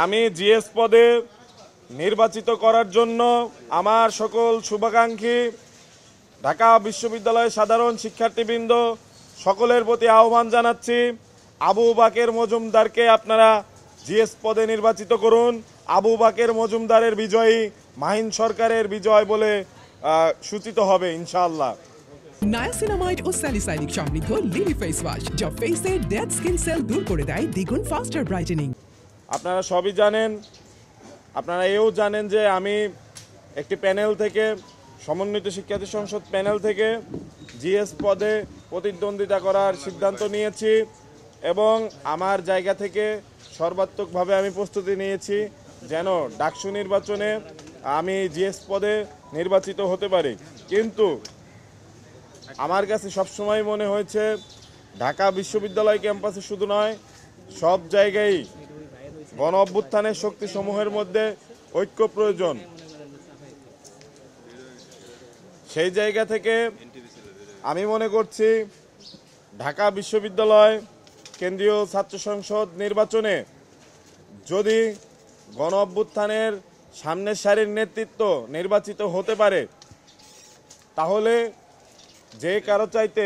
আমি জিএস পদে নির্বাচিত করার জন্য আমার সকল শুভাকাঙ্ক্ষী ঢাকা বিশ্ববিদ্যালয়ের সাধারণ শিক্ষার্থীবৃন্দ সকলের প্রতি আহ্বান জানাচ্ছি, আবু বাকের মজুমদারকে আপনারা জিএস পদে নির্বাচিত করুন। আবু বাকের মজুমদারের বিজয়ী মাহিন সরকারের বিজয় বলে সূচিত হবে ইনশাআল্লাহ। নায়াসিনামাইড ও স্যালিসাইলিক সমৃদ্ধ লিলি ফেস ওয়াশ যা ফেসের ডেড স্কিন সেল দূর করে দেয় দ্বিগুণ ফাস্টার ব্রাইটেনিং। আপনারা সবই জানেন, আপনারা এও জানেন যে আমি একটি প্যানেল থেকে, সমন্বিত শিক্ষার্থী সংসদ প্যানেল থেকে জিএস পদে প্রতিদ্বন্দ্বিতা করার সিদ্ধান্ত নিয়েছি এবং আমার জায়গা থেকে সর্বাত্মকভাবে আমি প্রস্তুতি নিয়েছি যেন ডাকসু নির্বাচনে আমি জিএস পদে নির্বাচিত হতে পারি। কিন্তু আমার কাছে সবসময় মনে হয়েছে ঢাকা বিশ্ববিদ্যালয় ক্যাম্পাসে শুধু নয়, সব জায়গায় গণ অভ্যুত্থানের শক্তিসমূহের মধ্যে ঐক্য প্রয়োজন। সেই জায়গা থেকে আমি মনে করছি ঢাকা বিশ্ববিদ্যালয় কেন্দ্রীয় ছাত্র সংসদ নির্বাচনে যদি গণ অভ্যুত্থানের সামনের সারির নেতৃত্ব নির্বাচিত হতে পারে, তাহলে যে কারো চাইতে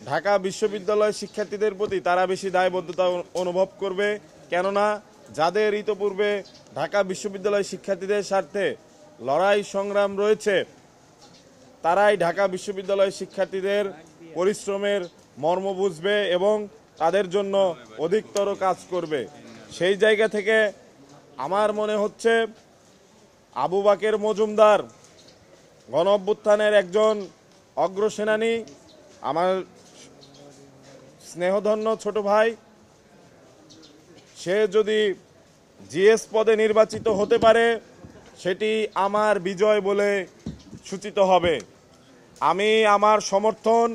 ঢাকা বিশ্ববিদ্যালয়ের শিক্ষার্থীদের প্রতি তারা বেশি দায়বদ্ধতা অনুভব করবে। কেননা যাদের ইতোপূর্বে ঢাকা বিশ্ববিদ্যালয় শিক্ষার্থীদের স্বার্থে লড়াই সংগ্রাম রয়েছে, তারাই ঢাকা বিশ্ববিদ্যালয়ের শিক্ষার্থীদের পরিশ্রমের মর্ম বুঝবে এবং তাদের জন্য অধিকতর কাজ করবে। সেই জায়গা থেকে আমার মনে হচ্ছে আবু বাকের মজুমদার গণ অভ্যুত্থানের একজন অগ্রসেনানী, আমার স্নেহধন্য ছোট ভাই, সে যদি জিএস পদে নির্বাচিত হতে পারে সেটি আমার বিজয় বলে সূচিত হবে। আমি আমার সমর্থন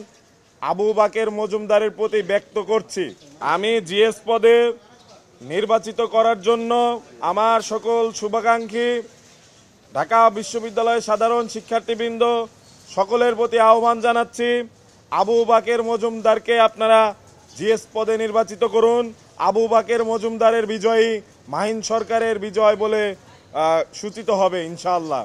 আবু বাকের মজুমদারের প্রতি ব্যক্ত করছি। আমি জিএস পদে নির্বাচিত করার জন্য আমার সকল শুভাকাঙ্ক্ষী ঢাকা বিশ্ববিদ্যালয়ের সাধারণ শিক্ষার্থীবৃন্দ সকলের প্রতি আহ্বান জানাচ্ছি, আবু বাকের মজুমদারকে আপনারা জিএস পদে নির্বাচিত করুন। আবু বাকের মজুমদারের বিজয়ী মাহিন সরকারের বিজয় বলে সূচিত হবে ইনশাআল্লাহ।